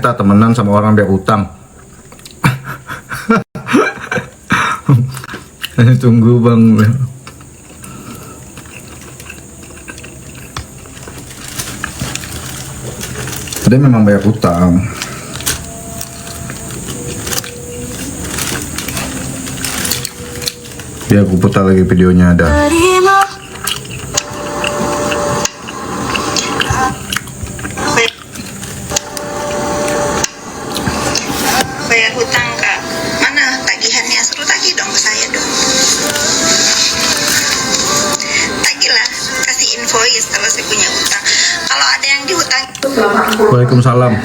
ternyata temenan sama orang dia utang. Tunggu bang. Dia memang banyak utang. Ya aku putar lagi videonya ada. Bayar hutang kak, mana tagihannya? Suruh tagih dong ke saya dong. Tagih lah, kasih invoice kalau saya punya hutang. Kalau ada yang dihutang. Waalaikumsalam.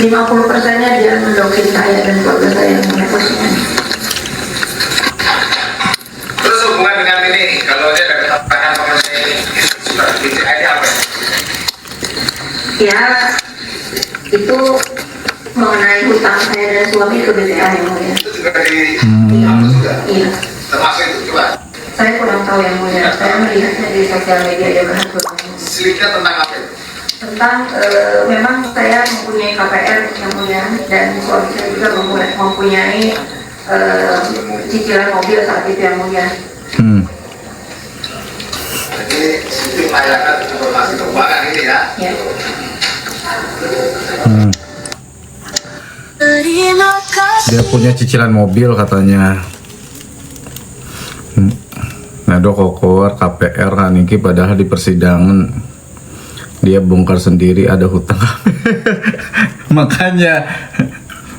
50%-nya dia mendokin saya dan keluarga saya yang punya posisinya. Terus hubungan dengan ini, kalau dia ada ketatangan mengenai surat BCA ini apa? Ya, itu mengenai hutang saya dan suami ke BCA yang mulia. Itu juga di juga. Iya. Termasuk itu coba. Saya kurang tahu yang mulia. Saya melihatnya di sosial media juga hutangnya. Selitnya tentang apa itu? Tentang memang saya mempunyai KPR yang mulia dan suami saya juga mempunyai cicilan mobil saat itu yang mulia. Jadi sistem layanan informasi keuangan ini ya. Ya. Dia punya cicilan mobil katanya. Nah dok kokor KPR kan ini padahal di persidangan dia bongkar sendiri ada hutang. Makanya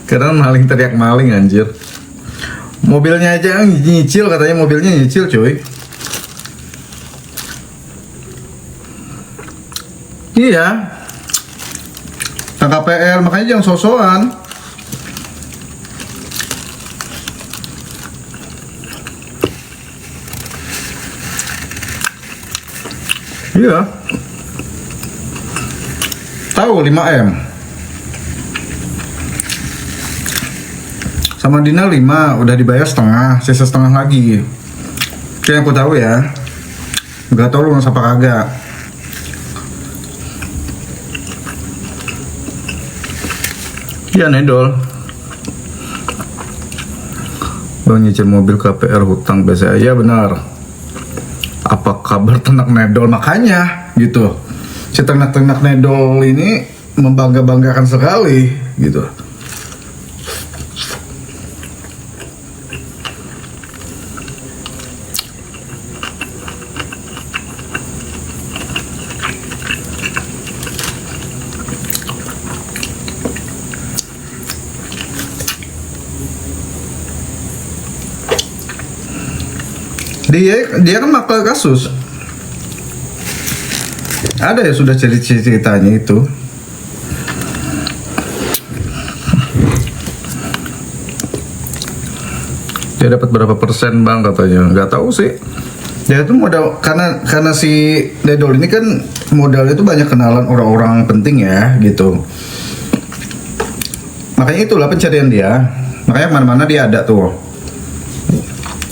karena maling teriak maling anjir. Mobilnya aja nyicil katanya, mobilnya nyicil cuy. Iya. Nah, KPR makanya jangan sosokan. Iya. Tahu 5M. Sama Dina 5 udah dibayar setengah, sisa setengah lagi. Itu yang aku tahu ya. Gak tahu lu apa kagak. Iya Nedol. Bang nyicil mobil KPR hutang BCA. Ya benar. Apa kabar ternak Nedol? Makanya gitu. Si ternak-ternak Nedol ini membangga-banggakan sekali gitu. Dia kan maklar kasus. Ada ya sudah ceritanya itu. Dia dapat berapa persen bang katanya? Nggak tahu sih. Dia itu modal karena si Dedol ini kan modalnya itu banyak kenalan orang-orang penting ya gitu. Makanya itulah pencarian dia. Makanya mana-mana dia ada tuh.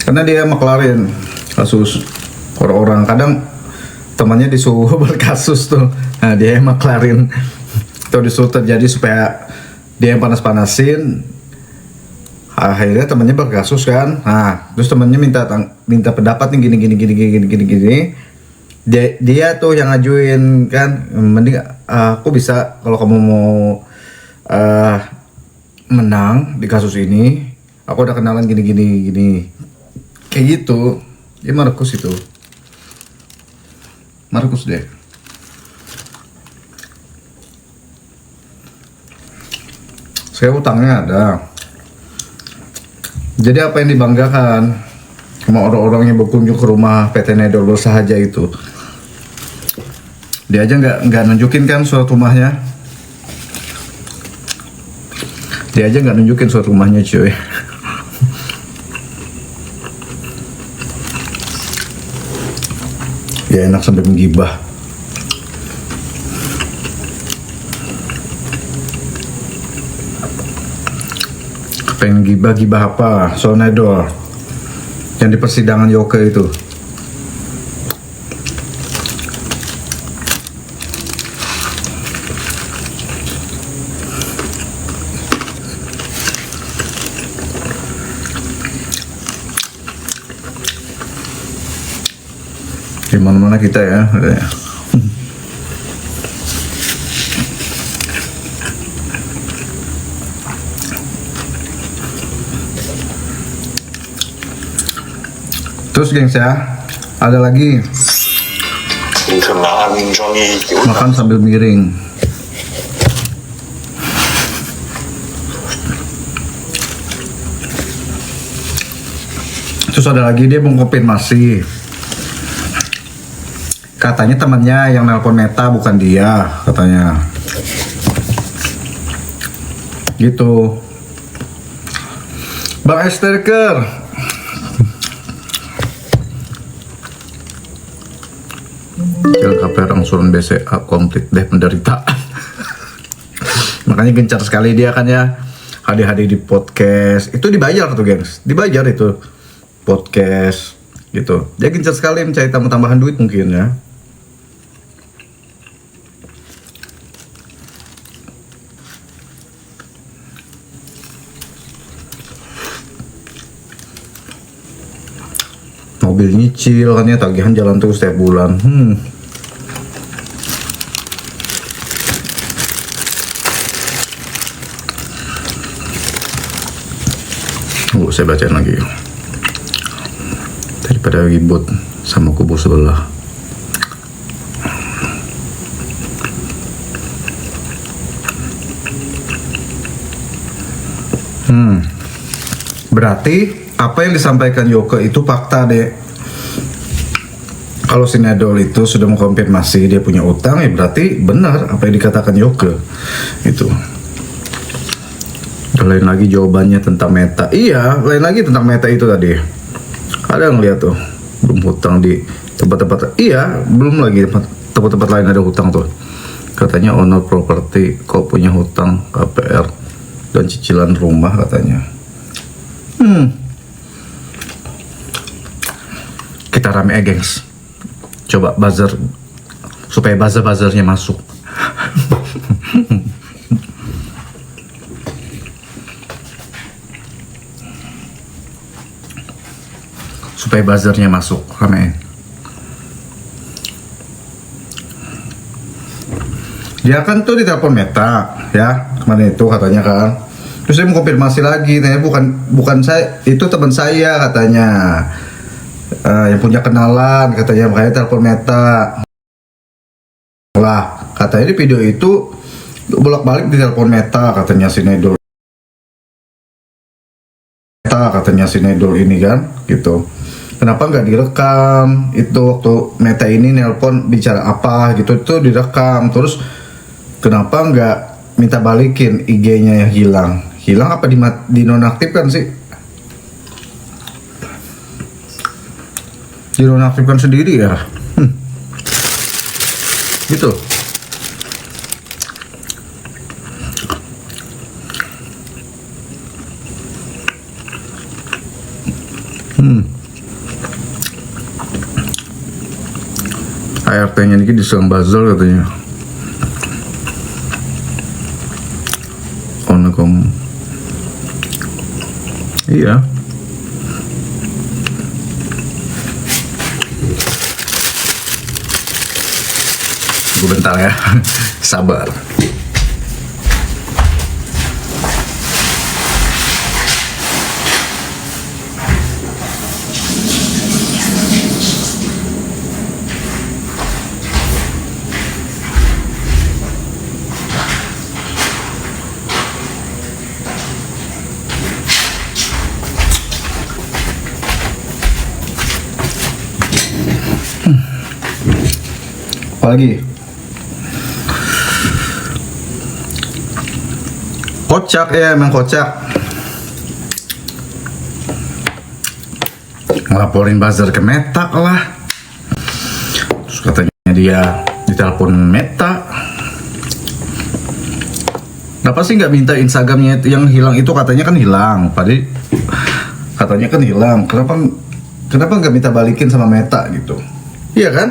Karena dia maklarin kasus orang-orang, kadang temannya disuruh berkasus tuh, nah dia yang maklarin atau disuruh terjadi supaya dia yang panas-panasin, akhirnya temannya berkasus kan, nah terus temannya minta pendapat nih gini, dia tuh yang ngajuin kan, mending aku bisa kalau kamu mau menang di kasus ini, aku udah kenalan gini kayak gitu. Dia Markus itu. Markus deh. Saya utangnya ada. Jadi apa yang dibanggakan sama orang-orang yang berkunjung ke rumah PT Nedol sahaja itu? Dia aja nggak nunjukin kan surat rumahnya. Dia aja nggak nunjukin surat rumahnya cuy. Ya enak sampai menggibah. Pengen gibah apa? Soal Nedol yang di persidangan Yoke itu. Di mana-mana kita ya. Terus gengs ya, ada lagi 你可拿安装一有 makan sambil miring. Terus ada lagi dia mengkonfirmasi, katanya temannya yang nelpon Meta bukan dia, katanya gitu. Bang Esterker, Cil KPR angsuran BCA komplit deh penderita. Makanya gencar sekali dia kan ya, hadir-hadir di podcast. Itu dibayar tuh gengs, dibayar itu podcast gitu. Dia gencar sekali mencari tambahan duit mungkin ya. Mobil nyicil kan ya, tagihan jalan terus setiap bulan. Saya bacain lagi daripada ribut sama kubu sebelah. Berarti apa yang disampaikan Yoke itu fakta deh. Kalau Sinedol itu sudah mengkonfirmasi dia punya utang, ya berarti benar apa yang dikatakan Yoke itu. Lain lagi jawabannya tentang Meta. Iya, lain lagi tentang Meta itu tadi. Ada yang lihat tuh, belum hutang di tempat-tempat. Iya, belum lagi tempat-tempat lain ada hutang tuh. Katanya owner properti kok punya hutang KPR dan cicilan rumah katanya. Kita rame gengs. Coba buzzer supaya buzzer-buzzernya masuk. Supaya buzzernya masuk, ramein. Dia kan tuh ditelepon Meta, ya kemarin itu katanya kan. Terus saya mengkonfirmasi lagi, tanya bukan saya, itu teman saya katanya, yang punya kenalan katanya, makanya telepon Meta. Lah katanya di video itu bolak-balik ditelepon Meta katanya Sinedol. Katanya Sinedol ini kan, gitu. Kenapa nggak direkam itu waktu Meta ini nelpon bicara apa gitu, itu direkam. Terus kenapa nggak minta balikin IG-nya yang hilang apa dinonaktifkan sih? Dinonaktifkan sendiri ya. Gitu. ART-nya ini diserang Basel katanya. Onakom. Iya. Gue bentar ya. Sabar. Apalagi kocak ya, emang kocak ngelaporin buzzer ke Meta lah. Terus katanya dia ditelepon Meta. Kenapa sih nggak minta Instagramnya yang hilang itu? Katanya kan hilang, padahal katanya kan hilang. Kenapa nggak minta balikin sama Meta gitu? Iya kan?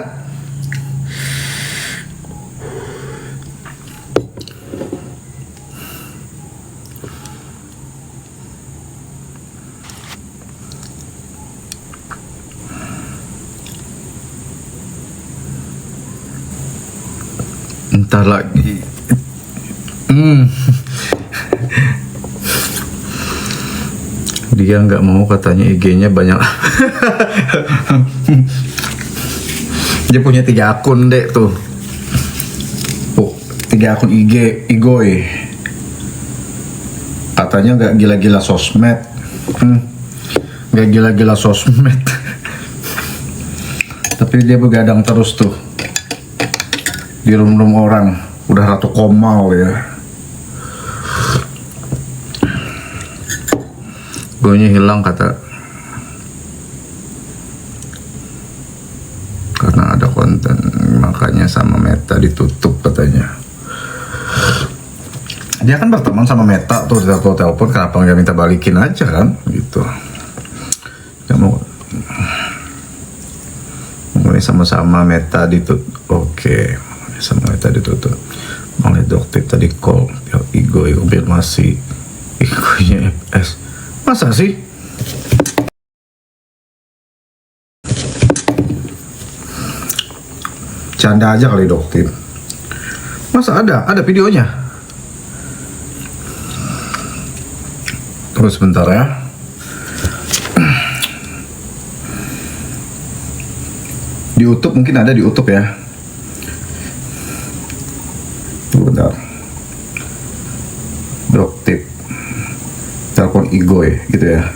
Bentar lagi. Dia nggak mau katanya IG-nya banyak. Dia punya 3 akun dek tuh. 3 akun IG, Igoy. Katanya nggak gila-gila sosmed. Nggak gila-gila sosmed. Tapi dia begadang terus tuh di room-room orang. Udah ratu komal ya. Gonya hilang kata, karena ada konten, makanya sama Meta ditutup katanya. Dia kan berteman sama Meta tuh, telepon, kenapa nggak minta balikin aja kan gitu. Nggak mau. Ini sama-sama Meta ditutup. Oke, sama Meta ditutup. Oleh dokter tadi call Igoy konfirmasi Igoynya FS. Masa sih? Canda aja kali dokter. Masa ada videonya? Tunggu sebentar ya. Di YouTube mungkin ada di YouTube ya. Tunggu bentar. Dokter telepon Igoy gitu ya.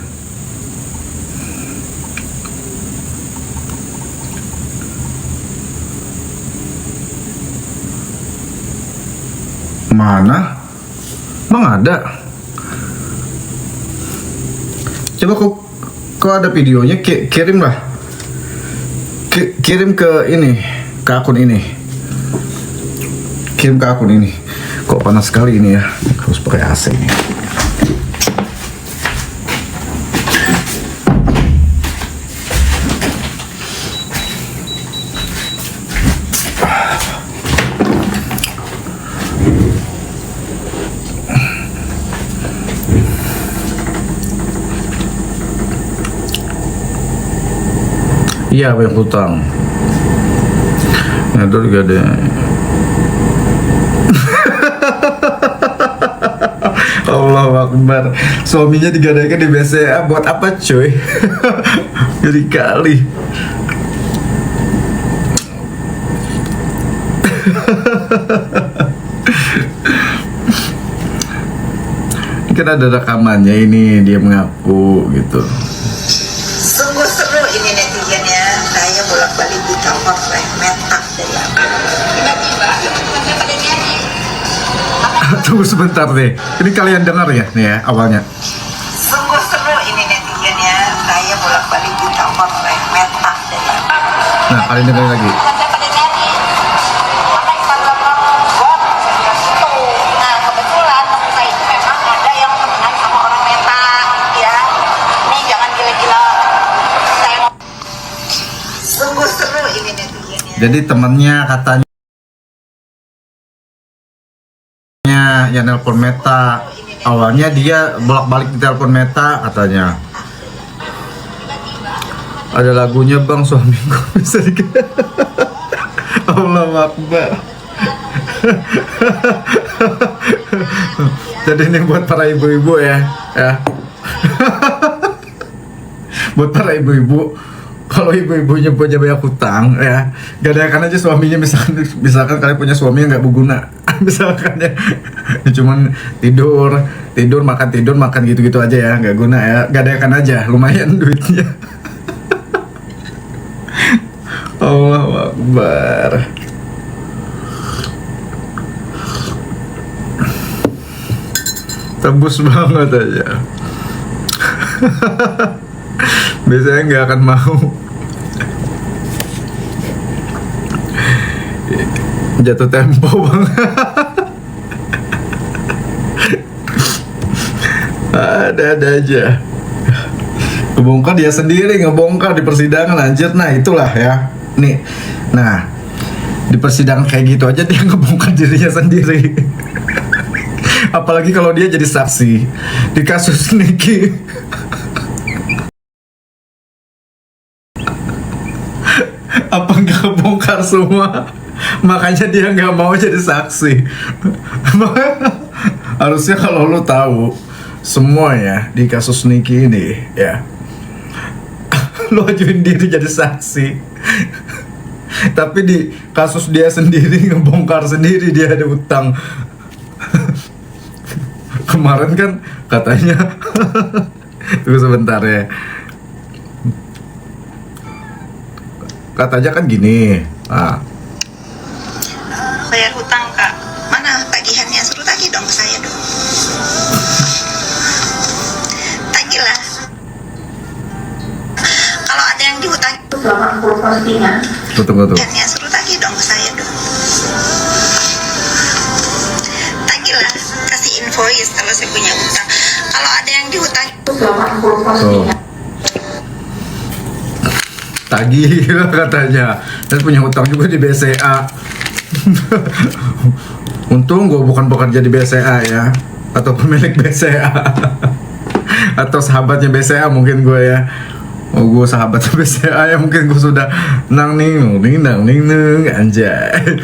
Mana? Emang ada? Coba kok ada videonya, kirim lah. Kirim ke ini, ke akun ini. Kirim ke akun ini. Kok panas sekali ini ya. Harus pakai AC nih. Iya, banyak hutang. Aduh, gak ada. Allahu Akbar. Suaminya digadaikan di BCA buat apa cuy? Jadi kali. Kan ada rekamannya ini, dia mengaku gitu. Sungguh seru ini netizennya. Saya bolak-balik ditelepon oleh Meta dari aku. Tiba-tiba sampai pada nyanyi. Tunggu sebentar deh. Ini kalian dengar ya nih ya awalnya. Sungguh seru ini netizennya. Saya bolak-balik ditelepon oleh Meta dari aku. Nah, kalian dengar lagi. Sampai pada nyanyi. Maka Instagram bot itu. Nah kebetulan teman saya itu memang ada yang temenan sama orang Meta ya. Nih jangan gila-gila. Saya mau. Sungguh seru ini netizennya. Jadi temennya katanya yang nelpon Meta. Awalnya dia bolak-balik di telepon Meta katanya. Ada lagunya bang, suamiku bisa dikira. Allahu Akbar. Jadi ini buat para ibu-ibu ya. Buat para ibu-ibu, kalau ibu-ibunya punya banyak hutang ya, gadaikan aja suaminya. Misalkan kalian punya suami yang nggak berguna, misalkan ya, cuman tidur makan gitu-gitu aja ya, nggak guna ya, gadaikan aja, lumayan duitnya. Allahu Akbar. Tebus banget aja. Biasanya nggak akan mau. Jatuh tempo banget. Ada aja. Ngebongkar dia sendiri, ngebongkar di persidangan anjir. Nah itulah ya. Nih, nah di persidangan kayak gitu aja dia ngebongkar dirinya sendiri. Apalagi kalau dia jadi saksi di kasus Niki. Apa nggak kebongkar semua? Makanya dia nggak mau jadi saksi. Harusnya kalau lu tahu semua ya di kasus Niki ini ya, lu ajuin diri jadi saksi. Tapi di kasus dia sendiri ngebongkar sendiri dia ada utang. Kemarin kan katanya tunggu sebentar ya. Katanya kan gini, Bayar hutang kak, mana tagihannya? Suruh tagih dong ke saya dong. Tagih lah. Kalau ada yang dihutang 80 postingan. tunggu. tagihannya, suruh tagih dong ke saya dong. Tagih lah, kasih invoice kalau saya punya hutang. Kalau ada yang dihutang 80 postingan. Tagih katanya, dan punya hutang juga di BCA. Untung gue bukan bekerja di BCA ya, atau pemilik BCA, atau sahabatnya BCA mungkin gue ya. Oh, gue sahabatnya BCA ya, mungkin gue sudah nang ning anjay.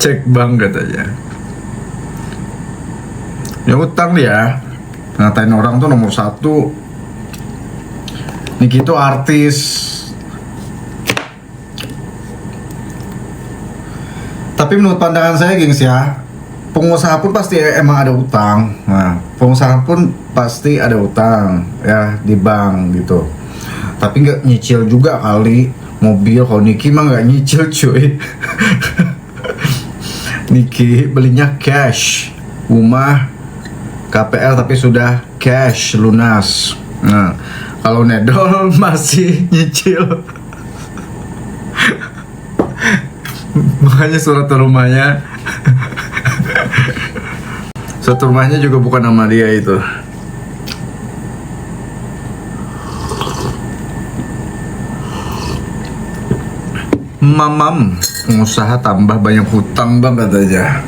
Cek bank katanya. Ya hutang dia, ngatain orang tuh nomor 1. Niki itu artis. Tapi menurut pandangan saya gengs ya, pengusaha pun pasti emang ada utang. Nah, pengusaha pun pasti ada utang ya di bank gitu. Tapi nggak nyicil juga kali mobil. Kalau Niki mah nggak nyicil cuy. Niki belinya cash, rumah KPR tapi sudah cash lunas. Nah, kalau Nedol masih nyicil. Makanya surat rumahnya surat rumahnya juga bukan nama dia itu. Mamam, pengusaha tambah banyak hutang bang katanya.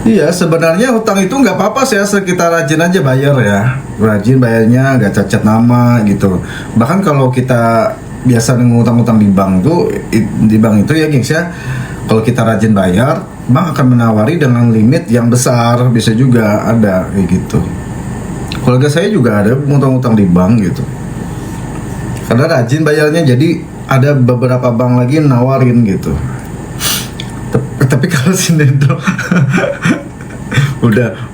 Iya, sebenarnya hutang itu nggak apa-apa sih, asal kita rajin aja bayar ya. Rajin bayarnya, nggak cacat nama gitu. Bahkan kalau kita biasa ngutang-ngutang di bank tuh, di bank itu ya gengs ya, kalau kita rajin bayar, bank akan menawari dengan limit yang besar. Bisa juga ada kayak gitu. Keluarga saya juga ada ngutang-ngutang di bank gitu, karena rajin bayarnya. Jadi ada beberapa bank lagi nawarin gitu. Tapi kalau sini tuh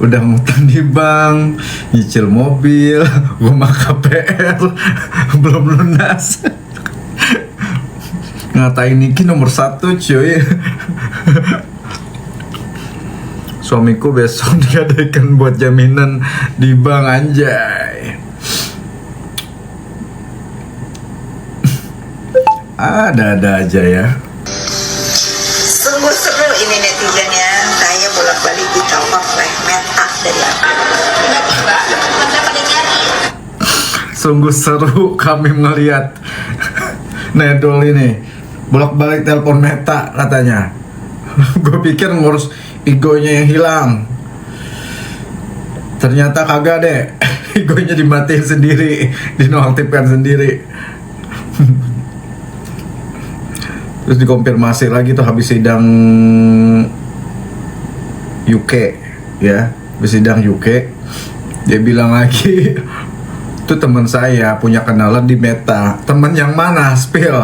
udah ngutang di bank, nyicil mobil, rumah KPR belum lunas. Ngatain Niki nomor 1 cuy. Suamiku besok digadaikan buat jaminan di bank anjay. Ada aja ya. sungguh seru ini netizen ya. Saya bolak-balik ditawar oleh Meta dari apa? Tiba-tiba pada nyari. Sungguh seru kami melihat Nedol ini bolak-balik telepon Meta katanya. Gue pikir ngurus egonya yang hilang, ternyata kagak deh. Egonya dimatiin sendiri, dinonaktifkan sendiri. Terus dikonfirmasi lagi tuh habis sidang UK ya, habis sidang UK dia bilang lagi, tuh teman saya punya kenalan di Meta. Teman yang mana? Spill.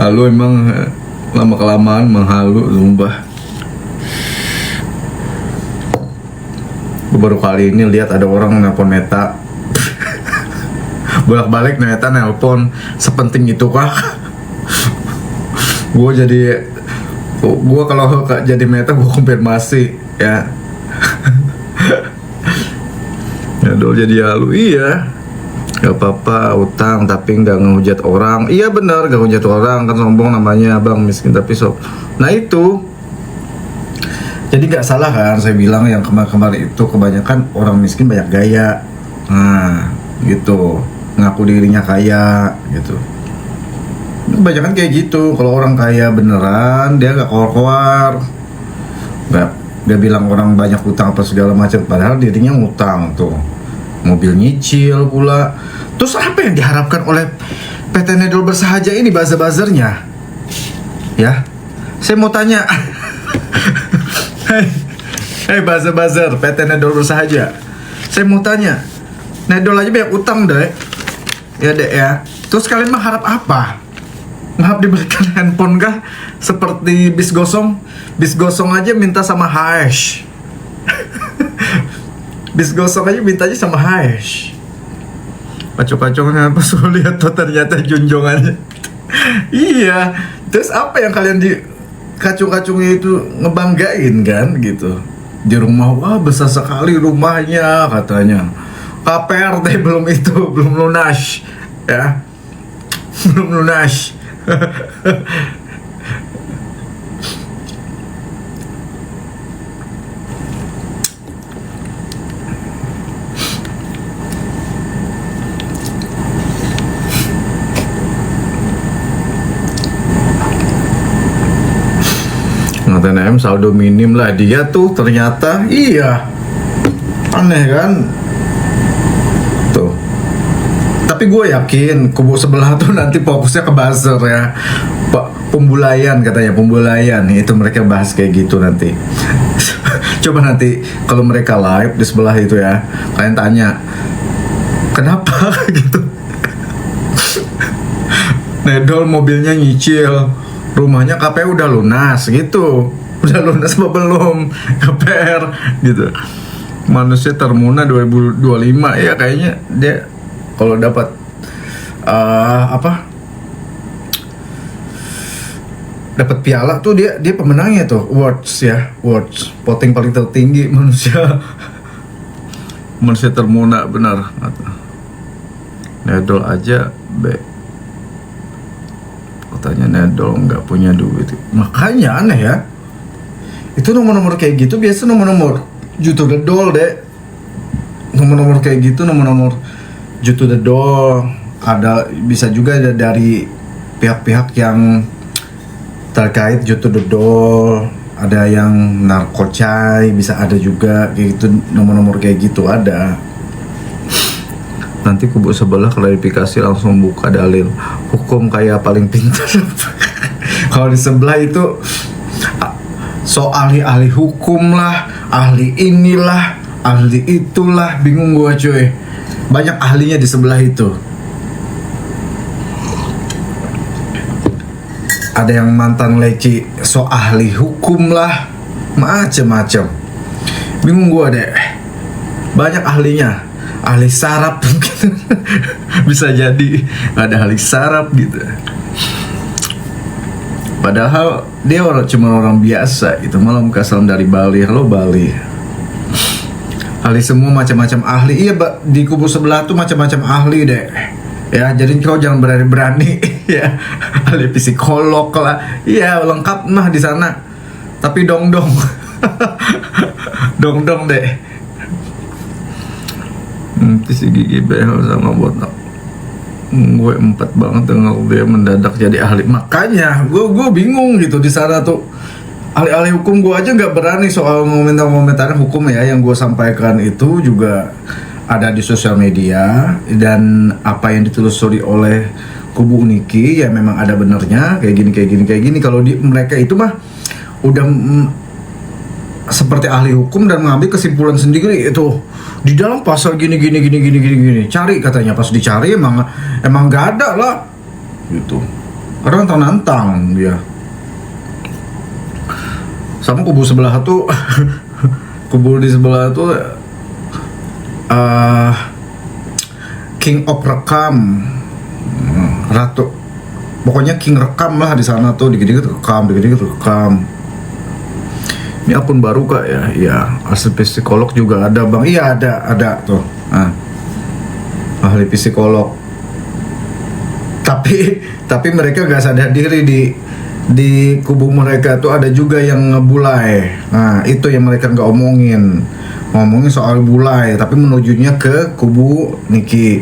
Halu emang lama kelamaan menghalu sumpah. Baru kali ini lihat ada orang nelpon Meta. Bolak-balik Meta nelpon, sepenting itu kah? Gue kalau jadi Meta gue konfirmasi ya. Ya dulu jadi halu. Iya, gak apa-apa utang tapi gak ngehujat orang. Iya benar, gak ngehujat orang, kan sombong namanya, abang miskin tapi sob. Nah itu, jadi gak salah kan saya bilang yang kemarin itu kebanyakan orang miskin banyak gaya. Nah gitu, ngaku dirinya kaya gitu. Kebanyakan kayak gitu. Kalau orang kaya beneran dia gak keluar-keluar, gak bilang orang banyak utang apa segala macam, padahal dirinya ngutang tuh. mobil nyicil pula. Terus apa yang diharapkan oleh PT Nedol Bersahaja ini buzzer-buzzernya? Ya, saya mau tanya. Hei buzzer-buzzer PT Nedol Bersahaja, saya mau tanya, Nedol aja banyak utang deh, ya dek ya. Terus kalian mengharap apa? Mengharap diberikan handphone kah? Seperti bis gosong? Bis gosong aja minta sama Hash. Bis gosong aja mintanya sama Hash. Kacau-kacaunya pas gue lihat tuh ternyata junjungannya. Iya. Terus apa yang kalian di kacau-kacaunya itu ngebanggain kan gitu? Di rumah, wah besar sekali rumahnya katanya. KPR teh belum itu, belum lunas ya. Belum lunas. Ngatain saldo minim lah dia tuh ternyata. Iya, aneh kan tuh. Tapi gue yakin kubu sebelah tuh nanti fokusnya ke buzzer ya, pembulayan katanya, pembulayan itu mereka bahas kayak gitu nanti. Coba nanti kalau mereka live di sebelah itu ya, kalian tanya kenapa gitu. Nedol mobilnya nyicil, rumahnya KPR udah lunas gitu. Udah lunas apa belum KPR gitu. Manusia termuna 2025 ya kayaknya dia kalau dapat dapat piala tuh dia pemenangnya tuh, awards ya, awards voting paling tertinggi manusia termuna benar. Nedol aja katanya Nedol nggak punya duit, makanya aneh ya. Itu nomor-nomor kayak gitu biasa nomor-nomor juta dedol deh, nomor-nomor kayak gitu, nomor-nomor juta dedol. Ada bisa juga dari pihak-pihak yang terkait juta dedol, ada yang narkocai, bisa ada juga kayak gitu, nomor-nomor kayak gitu ada. Nanti kubu sebelah klarifikasi langsung buka dalil hukum kayak paling pintar. Kalau di sebelah itu so ahli hukum lah, ahli inilah, ahli itulah, bingung gua cuy. Banyak ahlinya di sebelah itu. Ada yang mantan leci, so ahli hukum lah, macem-macem. Bingung gua deh. Banyak ahlinya. Ahli saraf mungkin. Bisa jadi ada ahli saraf gitu. Padahal dia cuma orang biasa itu, malah muka salam dari Bali. Halo Bali. Ahli semua, macam-macam ahli. Iya, di kubu sebelah tuh macam-macam ahli deh. Ya, jadi kau jangan berani-berani ya. Ahli psikolog lah. Iya, lengkap mah di sana. Tapi dong-dong. Dong-dong deh. Si Gigi behel sama botak. Gue 4 banget dengar dia mendadak jadi ahli. Makanya gue bingung gitu di sana tuh. Ahli-ahli hukum gue aja nggak berani soal komentar-komentar hukum ya, yang gue sampaikan itu juga ada di sosial media, dan apa yang ditelusuri oleh kubu Niki ya memang ada benernya kayak gini. Kalau mereka itu mah udah seperti ahli hukum dan mengambil kesimpulan sendiri itu di dalam pasal gini. Cari katanya, pas dicari emang nggak ada lah gitu. Karena nantang dia. Sama kubu sebelah tuh kubu di sebelah tuh King of Rekam, ratu, pokoknya King rekam lah di sana tuh, dikit-dikit rekam. Ini akun baru kak ya? Iya, ahli psikolog juga ada bang. Iya ada tuh. Ahli psikolog. Tapi mereka nggak sadar diri di kubu mereka tuh ada juga yang ngebulai. Nah itu yang mereka nggak ngomongin soal bulai, tapi menujunya ke kubu Niki.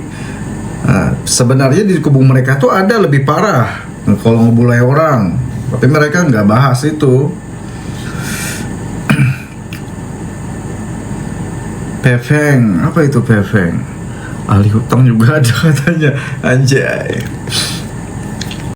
Nah, sebenarnya di kubu mereka tuh ada lebih parah kalau ngebulai orang, tapi mereka nggak bahas itu. Peveng, apa itu Peveng? ahli hutang juga ada katanya, anjay.